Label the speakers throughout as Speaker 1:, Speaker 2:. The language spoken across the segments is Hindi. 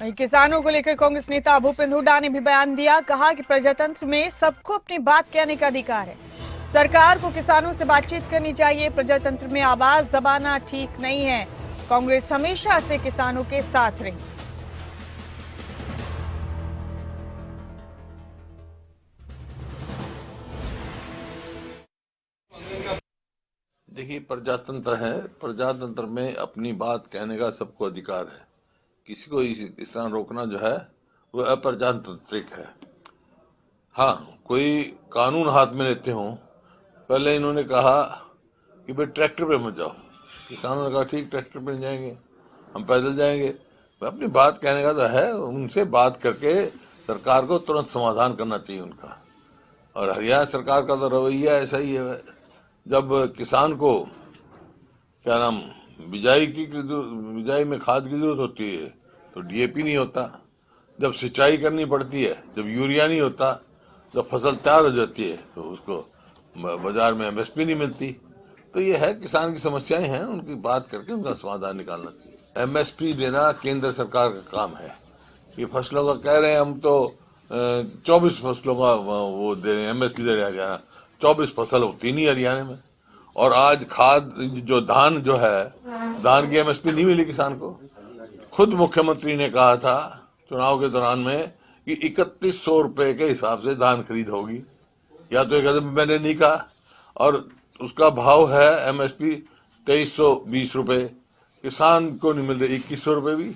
Speaker 1: वहीं किसानों को लेकर कांग्रेस नेता भूपेंद्र हुड्डा ने भी बयान दिया। कहा कि प्रजातंत्र में सबको अपनी बात कहने का अधिकार है। सरकार को किसानों से बातचीत करनी चाहिए। प्रजातंत्र में आवाज दबाना ठीक नहीं है। कांग्रेस हमेशा से किसानों के साथ रही।
Speaker 2: देखिए, प्रजातंत्र है। प्रजातंत्र में अपनी बात कहने का सबको अधिकार है। किसी को इस तरह रोकना जो है वो अप्रजातांत्रिक है। हाँ, कोई कानून हाथ में लेते हों। पहले इन्होंने कहा कि भाई ट्रैक्टर पे मत जाओ। किसानों ने कहा ठीक, ट्रैक्टर पे नहीं जाएंगे, हम पैदल जाएंगे। अपनी बात कहने का तो है, उनसे बात करके सरकार को तुरंत समाधान करना चाहिए उनका। और हरियाणा सरकार का तो रवैया ऐसा ही है। जब किसान को क्या नाम बिजाई में खाद की जरूरत होती है तो डीएपी नहीं होता। जब सिंचाई करनी पड़ती है, जब यूरिया नहीं होता, जब फसल तैयार हो जाती है तो उसको बाजार में एमएसपी नहीं मिलती। तो ये है, किसान की समस्याएं हैं, उनकी बात करके उनका समाधान निकालना चाहिए। एमएसपी देना केंद्र सरकार का काम है। ये फसलों का कह रहे हैं हम तो 24 फसलों का वो दे रहे हैं, एमएसपी दे रहे हैं। 24 फसल होती नहीं हरियाणा में। और आज खाद जो धान जो है, धान की एमएसपी नहीं मिली किसान को। खुद मुख्यमंत्री ने कहा था चुनाव के दौरान में कि 3100 रुपए के हिसाब से धान खरीद होगी, या तो एक मैंने नहीं कहा। और उसका भाव है एमएसपी 2320 रुपए। किसान को नहीं मिल रहे 2100 रुपए भी।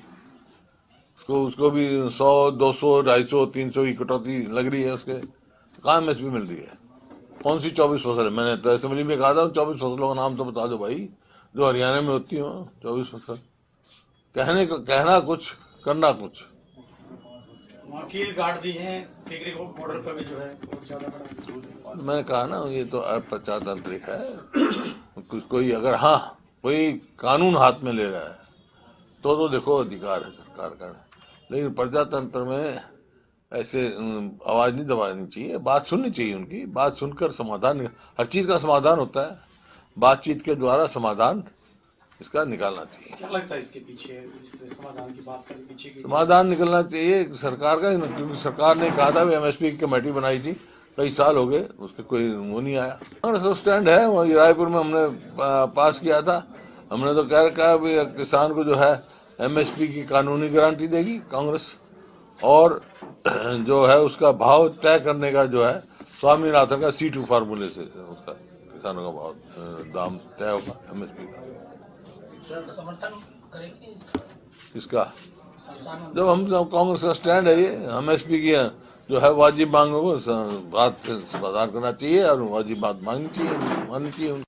Speaker 2: उसको भी 100, 200, 250, 300 की कटौती लग रही है उसके। कहाँ एमएसपी मिल रही है? कौन सी 24 फसल है? मैंने तो असेंबली में कहा था 24 फसलों का नाम तो बता दो भाई, जो हरियाणा में होती हो। 24 फसल कहना कुछ, करना कुछ।
Speaker 3: कील गाड़ दी है टिगरी को बॉर्डर पर भी जो है।
Speaker 2: मैंने कहा ना, ये तो अप्रजातांत्रिक है। कोई अगर कोई कानून हाथ में ले रहा है तो देखो अधिकार है सरकार का। लेकिन प्रजातंत्र में ऐसे आवाज नहीं दबानी चाहिए, बात सुननी चाहिए। उनकी बात सुनकर समाधान, हर चीज का समाधान होता है। बातचीत के द्वारा समाधान इसका निकालना चाहिए।
Speaker 3: क्या लगता है इसके पीछे, समाधान की बात करने पीछे की
Speaker 2: समाधान निकलना चाहिए सरकार का। क्योंकि सरकार ने कहा था एमएसपी की कमेटी बनाई थी, कई साल हो गए, उसके कोई वो नहीं आया। कांग्रेस का स्टैंड है, वही रायपुर में हमने पास किया था। हमने तो कह रखा है किसान को जो है एमएसपी की कानूनी गारंटी देगी कांग्रेस, और जो है उसका भाव तय करने का जो है स्वामीनाथन का C2 फार्मूले से उसका किसानों का भाव दाम तय होगा एमएसपी का।
Speaker 3: समर्थन करेंगे
Speaker 2: इसका जब हम कांग्रेस का स्टैंड है ये, एमएसपी की जो है वाजिब मांगों को बात से समाधान करना चाहिए और वाजिब बात मांगनी चाहिए, माननी चाहिए।